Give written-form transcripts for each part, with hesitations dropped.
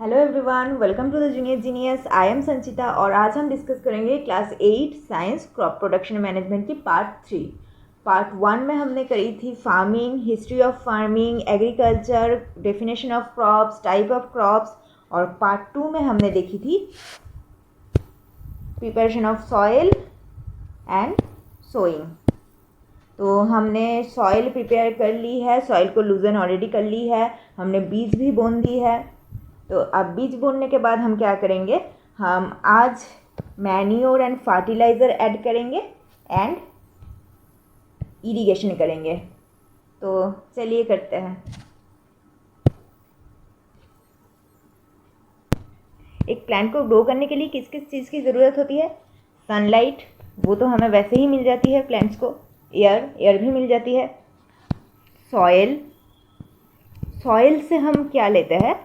Hello everyone, welcome to the junior genius. I am Sanchita और आज हम डिस्कस करेंगे class 8 science crop production management की पार्ट 3। पार्ट 1 में हमने करी थी farming, history of farming, agriculture, definition of crops, type of crops. और पार्ट 2 में हमने देखी थी preparation of soil and sowing. तो हमने सॉइल प्रिपेयर कर ली है, सॉइल को लूजन ऑलरेडी कर ली है, हमने बीज भी बोन दी है। तो अब बीज बोने के बाद हम क्या करेंगे, हम आज मैन्योर एंड फर्टिलाइज़र ऐड करेंगे एंड इरिगेशन करेंगे। तो चलिए करते हैं। एक प्लांट को ग्रो करने के लिए किस किस चीज़ की ज़रूरत होती है? सनलाइट, वो तो हमें वैसे ही मिल जाती है प्लांट्स को। एयर भी मिल जाती है। सॉइल, सॉइल से हम क्या लेते हैं?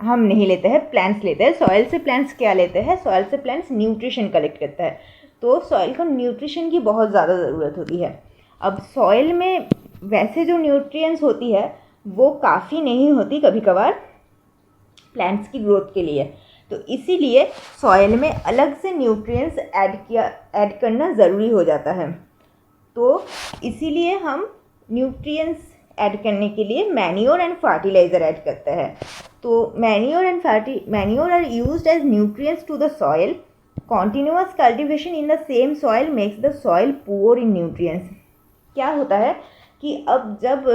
हम नहीं लेते हैं, प्लांट्स लेते हैं। सॉइल से प्लांट्स क्या लेते हैं? सॉइल से प्लांट्स न्यूट्रिशन कलेक्ट करता है। तो सॉइल को न्यूट्रिशन की बहुत ज़्यादा ज़रूरत होती है। अब सॉइल में वैसे जो न्यूट्रिएंट्स होती है वो काफ़ी नहीं होती कभी कभार प्लांट्स की ग्रोथ के लिए। तो इसीलिए सॉइल में अलग से न्यूट्रिएंट्स ऐड करना ज़रूरी हो जाता है। तो इसीलिए हम न्यूट्रिएंट्स ऐड करने के लिए मैन्योर एंड फर्टिलाइज़र ऐड करते हैं। तो manure are used as nutrients to the soil. Continuous cultivation in the same soil makes the soil poor in nutrients. क्या होता है कि अब जब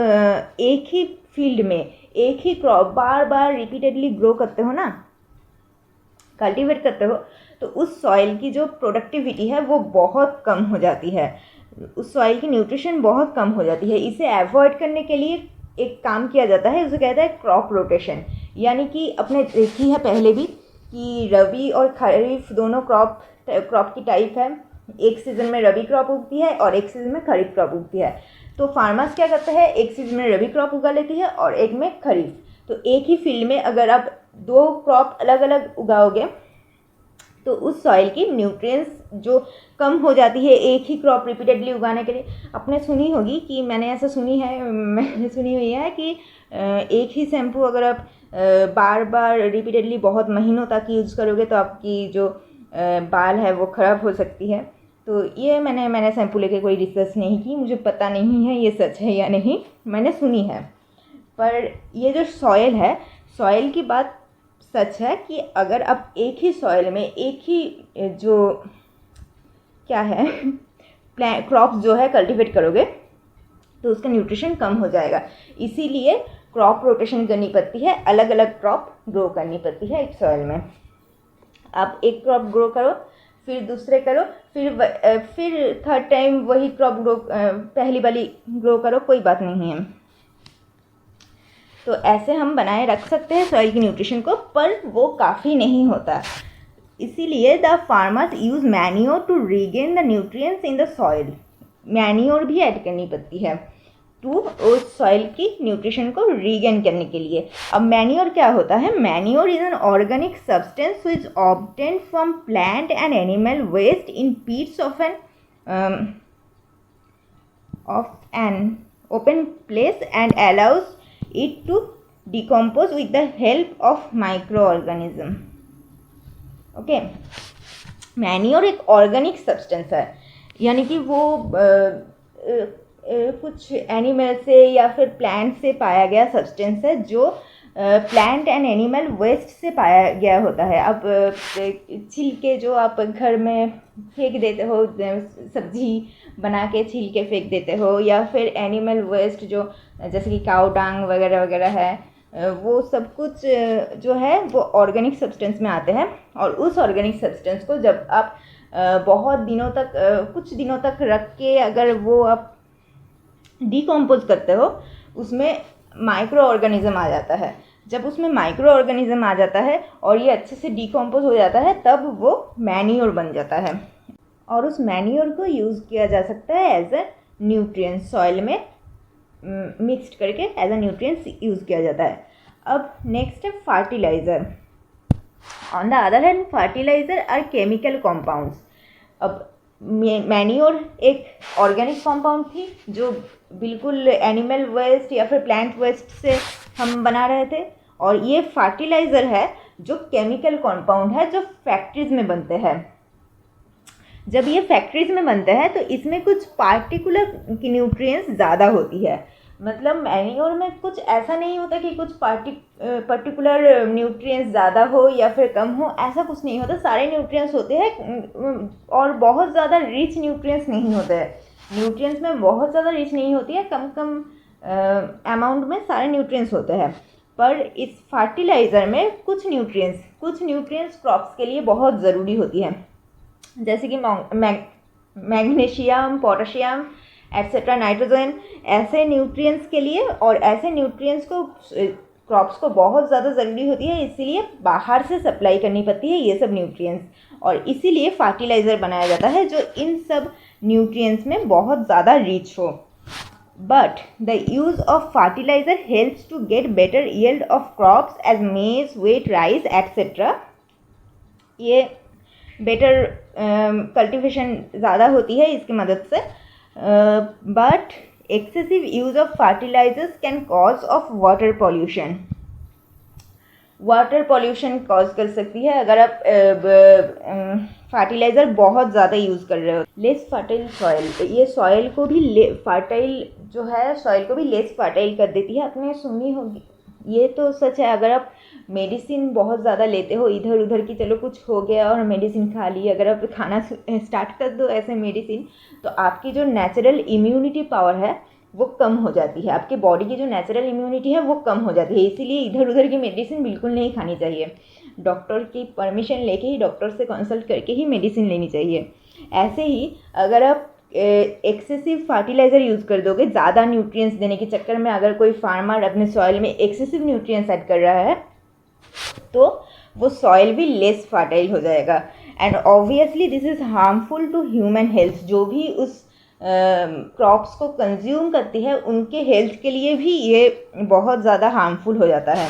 एक ही फील्ड में एक ही क्रॉप बार बार रिपीटेडली ग्रो करते हो ना, कल्टीवेट करते हो, तो उस सॉइल की जो प्रोडक्टिविटी है वो बहुत कम हो जाती है, उस सॉइल की न्यूट्रिशन बहुत कम हो जाती है। इसे अवॉइड करने के लिए एक काम किया जाता है, उसे कहता है क्रॉप रोटेशन। यानी कि अपने देखी है पहले भी कि रबी और खरीफ दोनों क्रॉप की टाइप है। एक सीज़न में रबी क्रॉप उगती है और एक सीज़न में खरीफ क्रॉप उगती है। तो फार्मर्स क्या करते हैं, एक सीज़न में रबी क्रॉप उगा लेती है और एक में खरीफ। तो एक ही फील्ड में अगर आप दो क्रॉप अलग अलग उगाओगे तो उस सॉइल की न्यूट्रिएंट्स जो कम हो जाती है एक ही क्रॉप रिपीटेडली उगाने के लिए। आपने सुनी होगी कि मैंने सुनी हुई है कि एक ही शैम्पू अगर आप बार बार रिपीटेडली बहुत महीनों तक यूज़ करोगे तो आपकी जो बाल है वो ख़राब हो सकती है। तो ये मैंने शैम्पू लेके कोई रिसर्च नहीं की, मुझे पता नहीं है ये सच है या नहीं, मैंने सुनी है। पर ये जो सॉइल है, सॉइल की बात सच है कि अगर आप एक ही सॉइल में एक ही जो क्या है क्रॉप्स जो है कल्टीवेट करोगे तो उसका न्यूट्रिशन कम हो जाएगा। इसीलिए क्रॉप रोटेशन करनी पड़ती है, अलग अलग क्रॉप ग्रो करनी पड़ती है एक सॉइल में। आप एक क्रॉप ग्रो करो, फिर दूसरे करो, फिर थर्ड टाइम वही क्रॉप पहली वाली ग्रो करो, कोई बात नहीं है। तो ऐसे हम बनाए रख सकते हैं सॉइल की न्यूट्रिशन को, पर वो काफ़ी नहीं होता। इसीलिए the farmers use manure to regain the nutrients in the soil. Manure भी ऐड करनी पड़ती है टू उस सॉइल की न्यूट्रिशन को रीगेन करने के लिए। अब मैन्योर क्या होता है? Manure is an organic substance which is obtained from plant and animal waste in pits of an open place and allows it to decompose with the help of microorganism. Okay, manure एक organic substance है, यानी कि वो कुछ animal से या फिर plant से पाया गया सब्सटेंस है जो प्लांट एंड एनिमल वेस्ट से पाया गया होता है। अब छिलके जो आप घर में फेंक देते हो, सब्जी बना के छिलके फेंक देते हो, या फिर एनिमल वेस्ट जो जैसे कि काऊ डांग वगैरह वगैरह है, वो सब कुछ जो है वो ऑर्गेनिक सब्सटेंस में आते हैं। और उस ऑर्गेनिक सब्सटेंस को जब आप बहुत दिनों तक कुछ दिनों तक रख के अगर वो आप डिकम्पोज करते हो, उसमें माइक्रो ऑर्गेनिज्म आ जाता है। जब उसमें माइक्रो ऑर्गेनिज्म आ जाता है और ये अच्छे से डिकम्पोज हो जाता है, तब वो मैन्योर बन जाता है और उस मैन्योर को यूज़ किया जा सकता है एज अ न्यूट्रिएंट। सॉइल में मिक्सड करके एज अ न्यूट्रिएंट्स यूज़ किया जाता है। अब नेक्स्ट है fertiliser. On the other hand fertiliser are chemical compounds. अब मैन्योर एक ऑर्गेनिक कॉम्पाउंड थी जो बिल्कुल एनिमल वेस्ट या फिर प्लांट वेस्ट से हम बना रहे थे, और ये फर्टिलाइज़र है जो केमिकल कंपाउंड है जो फैक्ट्रीज में बनते हैं। जब ये फैक्ट्रीज में बनते हैं तो इसमें कुछ पार्टिकुलर न्यूट्रिएंट्स ज़्यादा होती है। मतलब मैन्योर में कुछ ऐसा नहीं होता कि कुछ पर्टिकुलर न्यूट्रिएंट्स ज़्यादा हो या फिर कम हो, ऐसा कुछ नहीं होता। सारे न्यूट्रिएंट्स होते हैं और बहुत ज़्यादा रिच न्यूट्रिएंट्स नहीं होते हैं। न्यूट्रिएंट्स में बहुत ज़्यादा रिच नहीं होती है, कम कम अमाउंट में सारे न्यूट्रिएंट्स होते हैं। पर इस फर्टिलाइज़र में कुछ न्यूट्रिएंट्स क्रॉप्स के लिए बहुत ज़रूरी होती है, जैसे कि मैग्नीशियम, पोटेशियम एट्सेट्रा, नाइट्रोजन। ऐसे न्यूट्रिएंट्स के लिए और ऐसे न्यूट्रिएंट्स को क्रॉप्स को बहुत ज़्यादा ज़रूरी होती है, इसीलिए बाहर से सप्लाई करनी पड़ती है ये सब न्यूट्रिएंट्स, और इसीलिए फर्टिलाइज़र बनाया जाता है जो इन सब न्यूट्रिएंट्स में बहुत ज़्यादा रिच हो। But the use of fertiliser helps to get better yield of crops as maize, wheat, rice etcetera. ये बेटर कल्टीवेशन ज़्यादा होती है इसकी मदद से। But excessive use of fertilisers can cause of water pollution. Water pollution cause कर सकती है अगर आप फर्टिलाइज़र बहुत ज़्यादा यूज़ कर रहे हो। लेस फर्टाइल सॉइल, ये सॉइल को भी फर्टाइल जो है सॉइल को भी लेस फर्टाइल कर देती है। आपने सुनी होगी, ये तो सच है। अगर आप मेडिसिन बहुत ज़्यादा लेते हो इधर उधर की, चलो कुछ हो गया और मेडिसिन खा ली, अगर आप खाना स्टार्ट कर दो ऐसे मेडिसिन, तो आपकी जो नेचुरल इम्यूनिटी पावर है वो कम हो जाती है। आपके बॉडी की जो नेचुरल इम्यूनिटी है वो कम हो जाती है। इसीलिए इधर उधर की मेडिसिन बिल्कुल नहीं खानी चाहिए। डॉक्टर की परमिशन लेके ही, डॉक्टर से कंसल्ट करके ही मेडिसिन लेनी चाहिए। ऐसे ही अगर आप एक्सेसिव फर्टिलाइज़र यूज़ कर दोगे, ज़्यादा न्यूट्रिएंट्स देने के चक्कर में अगर कोई फार्मर अपने सॉइल में एक्सेसिव न्यूट्रिएंट्स ऐड कर रहा है तो वो सॉइल भी लेस फर्टाइल हो जाएगा। And obviously this is harmful to human health. जो भी उस क्रॉप्स को कंज्यूम करती है उनके हेल्थ के लिए भी ये बहुत ज़्यादा हार्मफुल हो जाता है।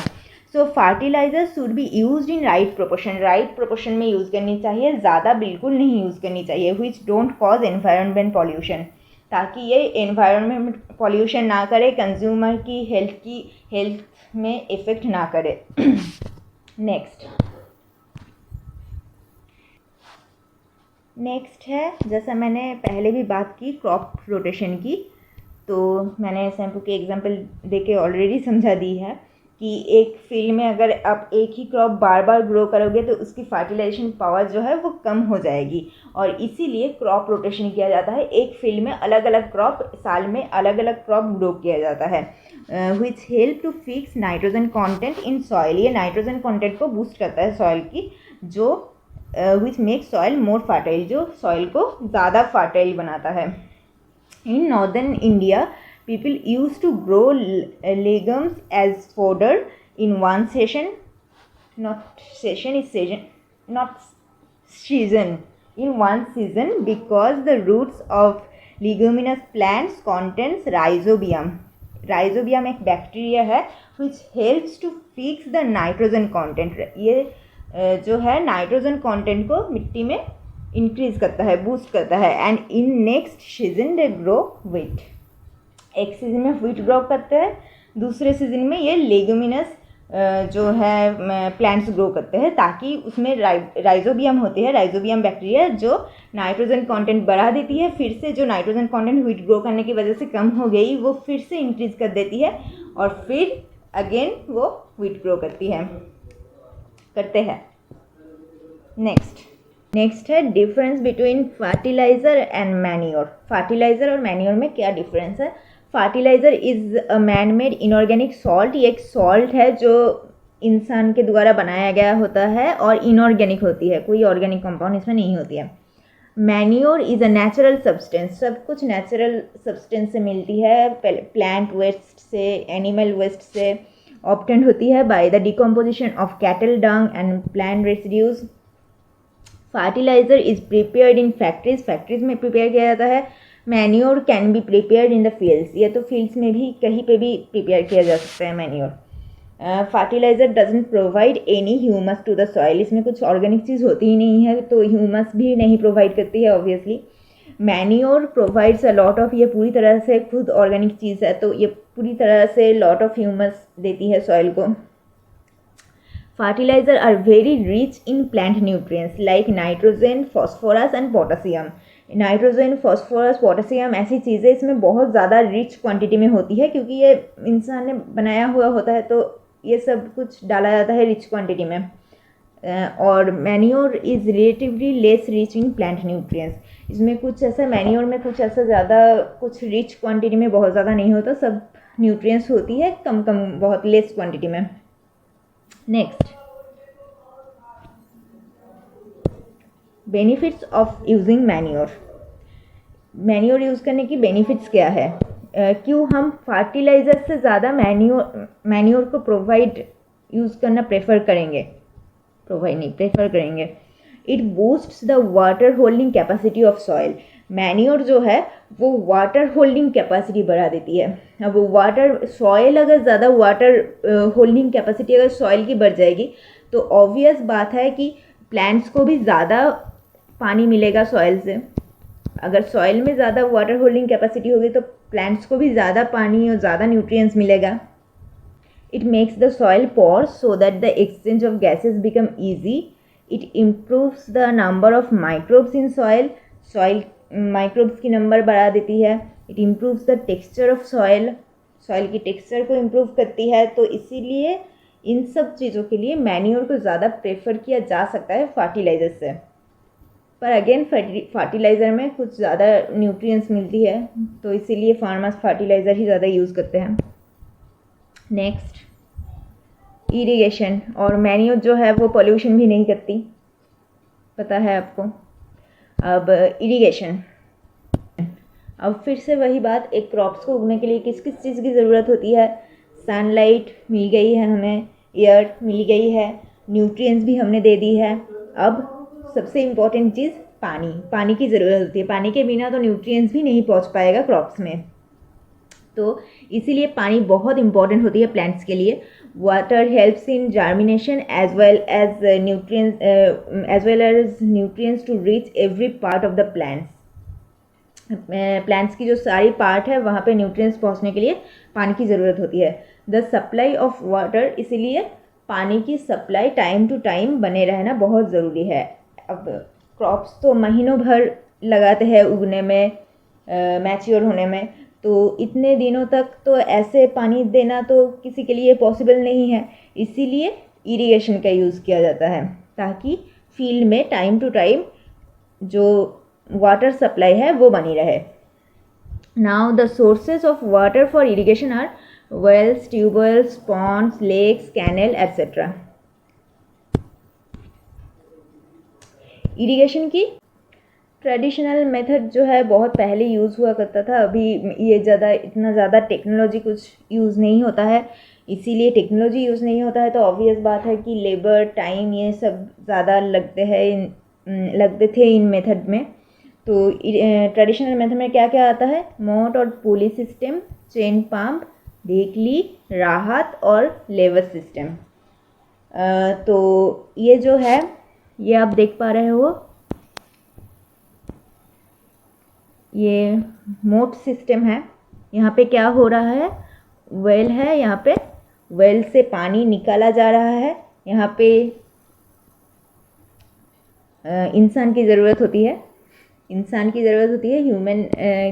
So fertiliser should be used in right proportion में यूज़ करनी चाहिए, ज़्यादा बिल्कुल नहीं यूज़ करनी चाहिए। Which don't cause environment pollution, ताकि ये एनवायरनमेंट पॉल्यूशन ना करे, कंज्यूमर की हेल्थ में इफ़ेक्ट ना करे। नेक्स्ट है, जैसा मैंने पहले भी बात की क्रॉप रोटेशन की, तो मैंने शैम्पू के एग्जांपल देके ऑलरेडी समझा दी है कि एक फील्ड में अगर आप एक ही क्रॉप बार बार ग्रो करोगे तो उसकी फर्टिलाइजेशन पावर जो है वो कम हो जाएगी, और इसीलिए क्रॉप रोटेशन किया जाता है। एक फील्ड में अलग अलग क्रॉप, साल में अलग अलग क्रॉप ग्रो किया जाता है। Which help to fix nitrogen content in soil. ये नाइट्रोजन कंटेंट को बूस्ट करता है सॉइल की, जो which make soil more fertile, जो सॉइल को ज़्यादा फर्टाइल बनाता है। In northern India people used to grow legumes as fodder in one season, in one season, because the roots of leguminous plants contains rhizobium. Rhizobium एक bacteria है which helps to fix the nitrogen content. ये जो है nitrogen content को मिट्टी में increase करता है, बूस्ट करता है। And in next season they grow wheat. एक सीज़न में व्हीट ग्रो करते हैं, दूसरे सीज़न में ये लेगुमिनस जो है प्लांट्स ग्रो करते हैं, ताकि उसमें राइजोबियम होती है, राइजोबियम बैक्टीरिया जो नाइट्रोजन कंटेंट बढ़ा देती है। फिर से जो नाइट्रोजन कंटेंट व्हीट ग्रो करने की वजह से कम हो गई वो फिर से इंक्रीज कर देती है, और फिर अगेन वो व्हीट ग्रो करते हैं। नेक्स्ट है difference between fertiliser and manure. Fertiliser और मैन्योर में क्या डिफरेंस है? Fertiliser is a man made inorganic salt. ये एक सॉल्ट है जो इंसान के द्वारा बनाया गया होता है और इनऑर्गेनिक होती है, कोई ऑर्गेनिक कंपाउंड इसमें नहीं होती है। Manure is a natural substance. सब कुछ नेचुरल सब्सटेंस से मिलती है, प्लांट वेस्ट से, एनिमल वेस्ट से ऑब्टेंड होती है by the decomposition of cattle Dang and plant residues. Fertiliser is prepared in factories में प्रिपेयर किया जाता है। Manure can be prepared in the fields. ये तो फील्ड्स में भी कहीं पे भी प्रिपेयर किया जा सकता है manure. Fertiliser doesn't provide any humus to the soil. इसमें कुछ ऑर्गेनिक चीज़ होती ही नहीं है, तो ह्यूमस भी नहीं प्रोवाइड करती है obviously. Manure provides a lot of, ये पूरी तरह से खुद ऑर्गेनिक चीज़ है, तो ये पूरी तरह से लॉट ऑफ ह्यूमस देती है सॉइल को। Fertilizer are very rich in plant nutrients like nitrogen, phosphorus and potassium. Nitrogen, phosphorus, potassium ऐसी चीज़ें इसमें बहुत ज़्यादा रिच क्वांटिटी में होती है, क्योंकि ये इंसान ने बनाया हुआ होता है तो ये सब कुछ डाला जाता है रिच क्वांटिटी में. और manure is relatively less rich in plant nutrients. इसमें कुछ ऐसा मैन्योर में कुछ ऐसा ज़्यादा कुछ रिच क्वांटिटी में बहुत ज़्यादा नहीं होता, सब न्यूट्रिएंट्स होती है कम कम बहुत लेस क्वांटिटी में. Next, benefits of using manure. Manure use करने की बेनिफिट्स क्या है? क्यों हम फर्टिलाइज़र से ज़्यादा मैन्योर को यूज़ करना प्रेफर करेंगे? It boosts the water holding capacity of soil. Manure जो है वो वाटर होल्डिंग कैपेसिटी बढ़ा देती है. अब सॉइल अगर ज़्यादा वाटर होल्डिंग कैपेसिटी अगर सॉइल की बढ़ जाएगी तो ऑब्वियस बात है कि प्लांट्स को भी ज़्यादा पानी मिलेगा सॉइल से. अगर सॉइल में ज़्यादा वाटर होल्डिंग कैपेसिटी होगी तो प्लांट्स को भी ज़्यादा पानी और ज़्यादा न्यूट्रिएंट्स मिलेगा. It makes the soil porous so that the exchange of gases become easy. It improves the number of microbes in soil. Soil microbes की नंबर बढ़ा देती है. It improves the texture of soil. Soil की texture को improve करती है. तो इसीलिए इन सब चीज़ों के लिए मैन्योर को ज़्यादा प्रेफर किया जा सकता है फर्टिलाइज़र से. पर अगेन फर्टिलाइज़र में कुछ ज़्यादा न्यूट्रिएंट्स मिलती है तो इसीलिए फार्मर्स फर्टिलाइज़र ही ज़्यादा यूज़ करते हैं. Next, irrigation. और मैन्योर जो है वो पोल्यूशन भी नहीं करती, पता है आपको. अब इरिगेशन. अब फिर से वही बात, एक क्रॉप्स को उगने के लिए किस किस चीज़ की ज़रूरत होती है? सनलाइट मिल गई है हमें, एयर मिल गई है, न्यूट्रिएंट्स भी हमने दे दी है. अब सबसे इम्पॉर्टेंट चीज़ पानी की ज़रूरत होती है. पानी के बिना तो न्यूट्रिएंट्स भी नहीं पहुंच पाएगा क्रॉप्स में. तो इसीलिए पानी बहुत इंपॉर्टेंट होती है प्लांट्स के लिए. Water helps in germination as well as nutrients to reach every part of the plants. Plants की जो सारी पार्ट है वहाँ पे न्यूट्रिएंट्स पहुँचने के लिए पानी की ज़रूरत होती है. द सप्लाई ऑफ वाटर, इसीलिए पानी की सप्लाई टाइम टू टाइम बने रहना बहुत ज़रूरी है. अब क्रॉप्स तो महीनों भर लगाते हैं उगने में, मैच्योर होने में, तो इतने दिनों तक तो ऐसे पानी देना तो किसी के लिए पॉसिबल नहीं है. इसीलिए इरिगेशन का यूज़ किया जाता है ताकि फील्ड में टाइम टू टाइम जो वाटर सप्लाई है वो बनी रहे. Now the sources of water for irrigation are wells, tubewells, ponds, lakes, canal etcetera. Irrigation की ट्रेडिशनल मेथड जो है बहुत पहले यूज़ हुआ करता था. अभी ये इतना ज़्यादा टेक्नोलॉजी कुछ यूज़ नहीं होता है. इसीलिए टेक्नोलॉजी यूज़ नहीं होता है तो ऑब्वियस बात है कि लेबर, टाइम, ये सब ज़्यादा लगते थे इन मेथड में. तो ट्रेडिशनल मेथड में क्या क्या आता है? मोट और पुली सिस्टम, चेन पंप, ढेकली, राहत और लेवर सिस्टम. तो ये जो है ये आप देख पा रहे हो, ये मोट सिस्टम है. यहाँ पे क्या हो रहा है? वेल है, यहाँ पे वेल से पानी निकाला जा रहा है. यहाँ पे इंसान की ज़रूरत होती है, ह्यूमन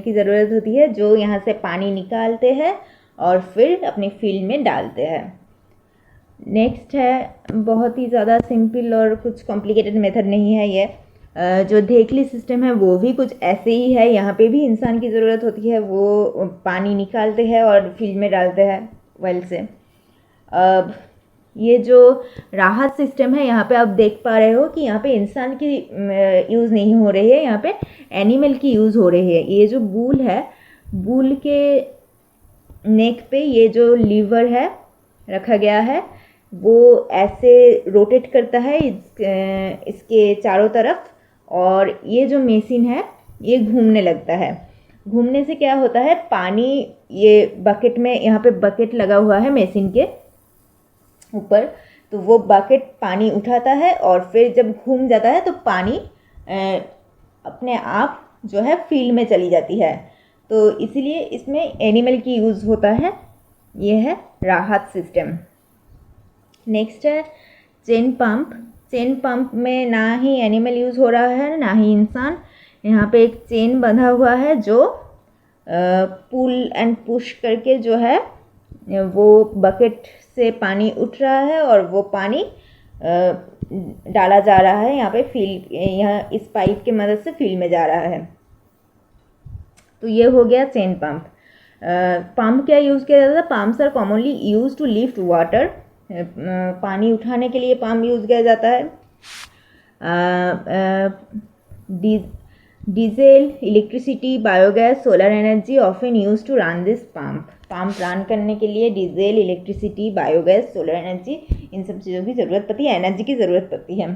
की ज़रूरत होती है जो यहाँ से पानी निकालते हैं और फिर अपने फील्ड में डालते हैं. नेक्स्ट है, बहुत ही ज़्यादा सिंपल और कुछ कॉम्प्लिकेटेड मेथड नहीं है ये. जो ढेकली सिस्टम है वो भी कुछ ऐसे ही है. यहाँ पे भी इंसान की ज़रूरत होती है, वो पानी निकालते हैं और फील्ड में डालते हैं वेल से. अब ये जो राहत सिस्टम है, यहाँ पे आप देख पा रहे हो कि यहाँ पे इंसान की यूज़ नहीं हो रही है, यहाँ पे एनिमल की यूज़ हो रही है. ये जो बूल है, बूल के नेक पे ये जो लीवर है रखा गया है वो ऐसे रोटेट करता है इसके चारों तरफ, और ये जो मशीन है ये घूमने लगता है. घूमने से क्या होता है? पानी ये बकेट में, यहाँ पे बकेट लगा हुआ है मशीन के ऊपर, तो वो बकेट पानी उठाता है और फिर जब घूम जाता है तो पानी अपने आप जो है फील्ड में चली जाती है. तो इसीलिए इसमें एनिमल की यूज़ होता है. ये है राहत सिस्टम. नेक्स्ट है चेन पंप में ना ही एनिमल यूज़ हो रहा है ना ही इंसान। यहाँ पे एक चेन बंधा हुआ है जो पुल एंड पुश करके जो है वो बकेट से पानी उठ रहा है और वो पानी डाला जा रहा है यहाँ पे फील्ड, यहाँ इस पाइप की मदद से फील्ड में जा रहा है। तो ये हो गया चेन पंप। पंप क्या यूज़ किया जाता है? Pumps are commonly use to lift water. पानी उठाने के लिए पंप यूज़ किया जाता है। Diesel, electricity, biogas, solar energy often use to run this pump. Pump run करने के लिए diesel, electricity, biogas, solar energy, इन सब चीज़ों की ज़रूरत पड़ती है, एनर्जी की ज़रूरत पड़ती है।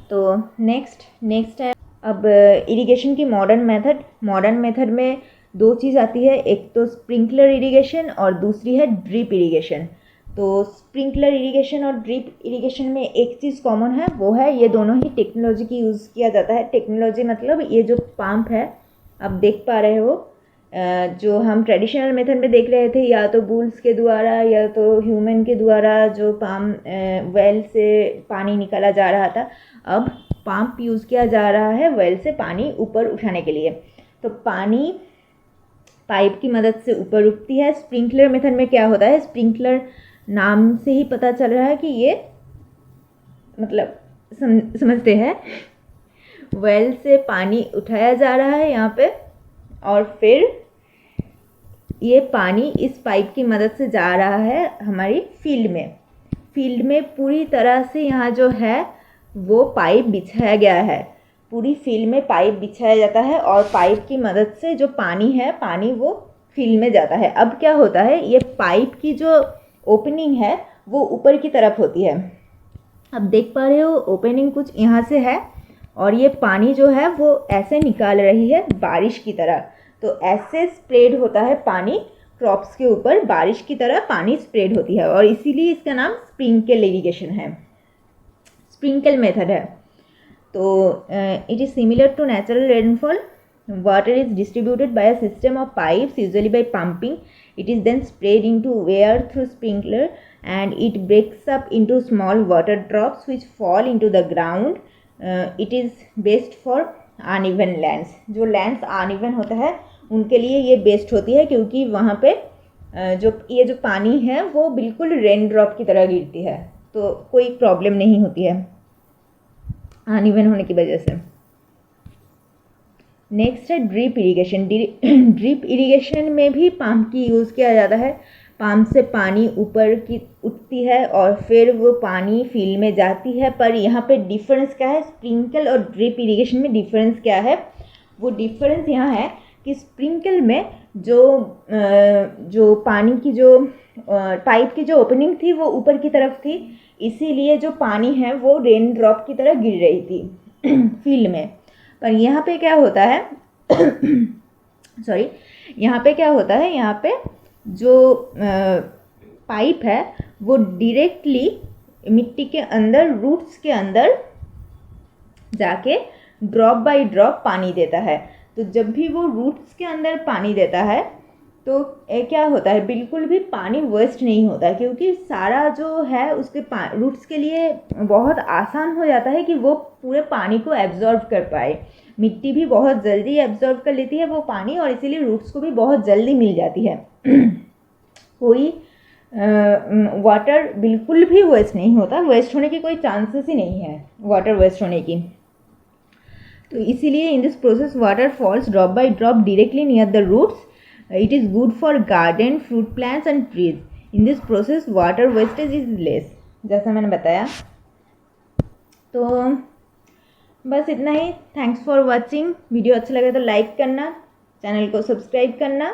तो नेक्स्ट है अब इरिगेशन की मॉडर्न मेथड में दो चीज़ आती है, एक तो स्प्रिंकलर इरिगेशन और दूसरी है ड्रिप इरिगेशन। तो स्प्रिंकलर इरिगेशन और ड्रिप इरिगेशन में एक चीज़ कॉमन है, वो है ये दोनों ही टेक्नोलॉजी की यूज़ किया जाता है। टेक्नोलॉजी मतलब ये जो पंप है आप देख पा रहे हो, जो हम ट्रेडिशनल मेथड में देख रहे थे, या तो बुल्स के द्वारा या तो ह्यूमन के द्वारा जो पंप वेल से पानी निकाला जा रहा था, अब पंप यूज़ किया जा रहा है वेल से पानी ऊपर उठाने के लिए। तो पानी पाइप की मदद से ऊपर उठती है। स्प्रिंकलर मेथड में क्या होता है? स्प्रिंकलर नाम से ही पता चल रहा है कि ये मतलब समझते हैं, वेल से पानी उठाया जा रहा है यहाँ पे और फिर ये पानी इस पाइप की मदद से जा रहा है हमारी फील्ड में पूरी तरह से यहाँ जो है वो पाइप बिछाया गया है। पूरी फील्ड में पाइप बिछाया जाता है और पाइप की मदद से जो पानी वो फील्ड में जाता है। अब क्या होता है, ये पाइप की जो ओपनिंग है वो ऊपर की तरफ होती है। अब देख पा रहे हो ओपनिंग कुछ यहाँ से है और ये पानी जो है वो ऐसे निकाल रही है बारिश की तरह। तो ऐसे स्प्रेड होता है पानी क्रॉप्स के ऊपर, बारिश की तरह पानी स्प्रेड होती है और इसीलिए इसका नाम स्प्रिंकल इरिगेशन है, स्प्रिंकल मेथड है। तो it is similar to natural rainfall. Water is distributed by a system of pipes, usually by pumping. It is then sprayed into air through sprinkler and it breaks up into small water drops which fall into the ground. It is best for uneven lands. जो lands uneven होता है उनके लिए ये best होती है, क्योंकि वहाँ पे जो पानी है वो बिल्कुल रेन ड्रॉप की तरह गिरती है, तो कोई प्रॉब्लम नहीं होती है अनइवन होने की वजह से। नेक्स्ट है ड्रिप इरिगेशन। ड्रिप इरिगेशन में भी पंप की यूज़ किया जाता है। पंप से पानी ऊपर की उठती है और फिर वो पानी फील्ड में जाती है। पर यहाँ पे डिफरेंस क्या है, स्प्रिंकल और ड्रिप इरिगेशन में डिफरेंस क्या है? वो डिफरेंस यहाँ है कि स्प्रिंकल में जो पानी की जो पाइप की जो ओपनिंग थी वो ऊपर की तरफ थी, इसीलिए जो पानी है वो रेन ड्रॉप की तरह गिर रही थी फील्ड में। पर यहाँ पे क्या होता है यहाँ पे क्या होता है, यहाँ पे जो पाइप है वो डायरेक्टली मिट्टी के अंदर, रूट्स के अंदर जाके ड्रॉप बाय ड्रॉप पानी देता है। तो जब भी वो रूट्स के अंदर पानी देता है तो क्या होता है, बिल्कुल भी पानी वेस्ट नहीं होता, क्योंकि सारा जो है उसके रूट्स के लिए बहुत आसान हो जाता है कि वो पूरे पानी को एब्जॉर्ब कर पाए। मिट्टी भी बहुत जल्दी एब्जॉर्ब कर लेती है वो पानी और इसीलिए रूट्स को भी बहुत जल्दी मिल जाती है। कोई वाटर बिल्कुल भी वेस्ट नहीं होता, वेस्ट होने की कोई चांसेस ही नहीं है वाटर वेस्ट होने की। तो इसीलिए in this process water falls drop by drop directly near the roots. It is good for garden, fruit plants and trees. In this process water wastage is less. जैसा मैंने बताया। तो बस इतना ही। Thanks for watching. वीडियो अच्छा लगे तो लाइक करना, चैनल को सब्सक्राइब करना।